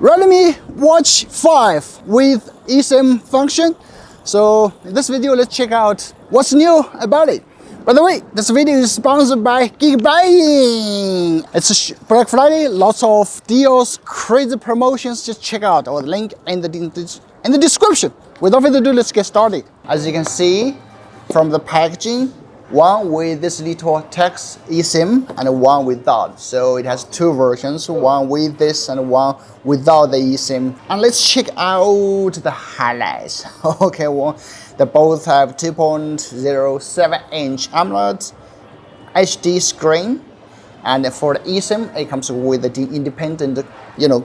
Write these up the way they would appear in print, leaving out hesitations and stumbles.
Redmi Watch 5 with eSIM function. So in this video, let's check out what's new about it. By the way, this video is sponsored by Geekbuying. It's Black Friday, lots of deals, crazy promotions. Just check out our link in the description. Without further ado, let's get started. As you can see from the packaging, one with this little text eSIM and one without. So it has two versions, one with this and one without the eSIM. And let's check out the highlights. Okay, well, they both have 2.07-inch AMOLED HD screen. And for the eSIM, it comes with the independent,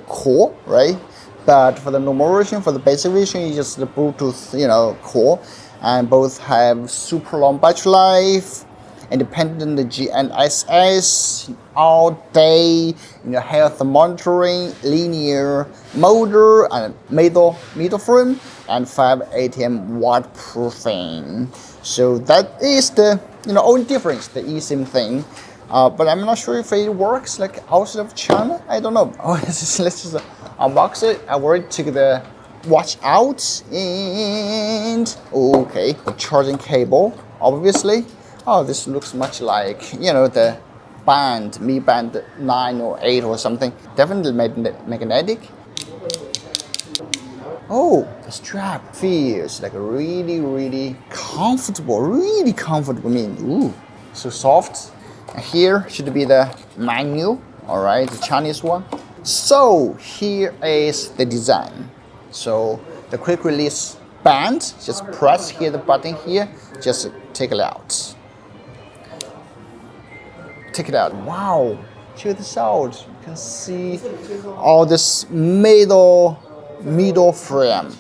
core, right? But for the normal version, for the basic version, it's just the Bluetooth, core. And both have super long battery life, independent GNSS, all day, health monitoring, linear motor, and middle frame, and 5 ATM waterproofing. So that is the only difference, the eSIM thing. But I'm not sure if it works like outside of China. I don't know. Let's just unbox it. I already took the watch out, and okay, the charging cable, obviously. Oh, this looks much like the band, Mi Band 9 or 8 or something. Definitely magnetic. Oh, the strap feels like really comfortable. Really comfortable. I mean, ooh, so soft. And here should be the menu. All right, the Chinese one. So here is the design. So the quick release band, just press here the button here, just take it out. Take it out. Wow, check this out. You can see all this middle frame.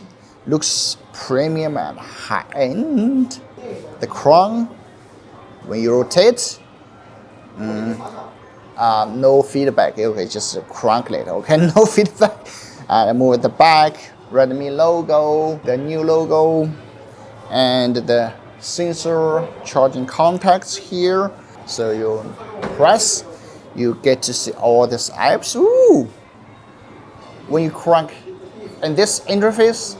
Looks premium and high end. The crown, when you rotate, no feedback. Okay, just crank it. Okay, no feedback. And move at the back. Redmi logo, the new logo, and the sensor charging contacts here. So you press, you get to see all these apps. Ooh! When you crank in this interface,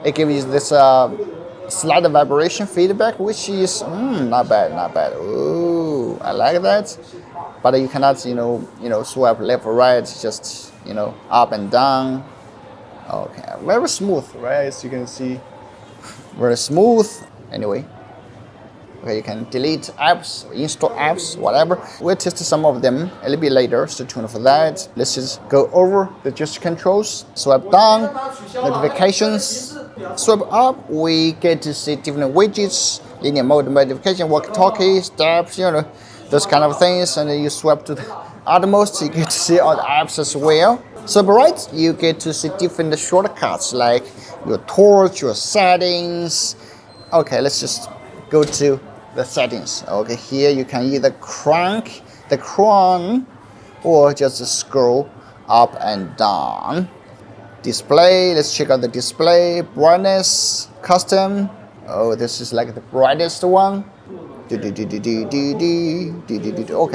it gives you this slight vibration feedback, which is not bad. Ooh, I like that. But you cannot, swipe left or right, just up and down. Okay, very smooth, right? As you can see, very smooth. Anyway, okay, you can delete apps, install apps, whatever. We'll test some of them a little bit later. Stay tuned for that. Let's just go over the gesture controls. Swipe down, notifications. Swipe up, we get to see different widgets, linear mode notification, walkie-talkie, steps, those kind of things. And then you swipe to the utmost, you get to see all the apps as well. So right, you get to see different shortcuts like your torch, your settings. Okay, let's just go to the settings. Okay, here you can either crank the crown or just scroll up and down. Display, let's check out the display. Brightness, custom. Oh, this is like the brightest one. Okay,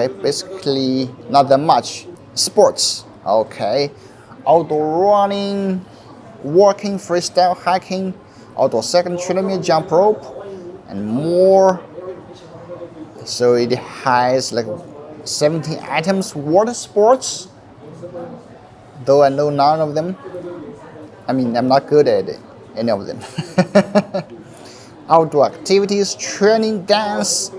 basically not that much. Sports. Okay, outdoor running, walking, freestyle hiking, outdoor second treadmill, jump rope, and more. So it has like 17 items. Water sports, though I know none of them. I mean, I'm not good at any of them. Outdoor activities, training, dance,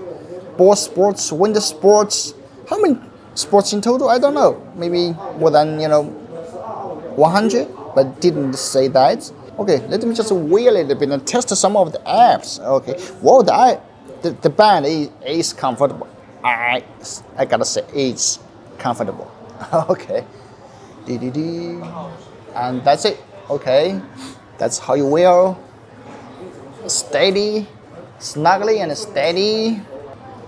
ball sports, winter sports. How many sports in total? I don't know. Maybe more than 100, but didn't say that. Okay, let me just wait a little bit and test some of the apps. Okay, well, the band is comfortable. I gotta say it's comfortable. Okay, and that's it. Okay, that's how you wear. Steady, snugly and steady.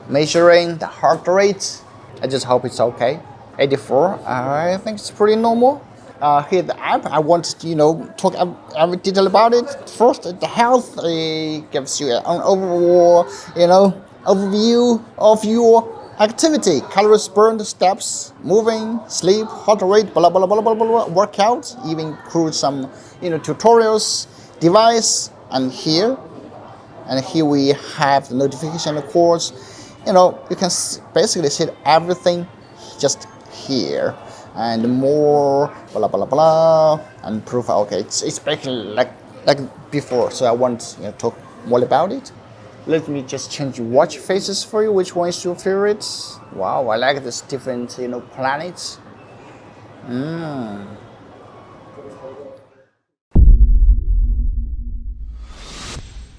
Measuring the heart rate. I just hope it's okay. 84, I think it's pretty normal. Here the app, I want to, talk every detail about it. First, the health, it gives you an overall, overview of your Activity, calories burned, steps, moving, sleep, heart rate, blah blah blah blah blah blah. Workout, even include some tutorials, device, and here we have the notification codes. You can basically see everything just here, and more blah blah blah and proof. Okay, it's basically like before. So I won't talk more about it. Let me just change watch faces for you. Which one is your favorite? Wow, I like this different planets.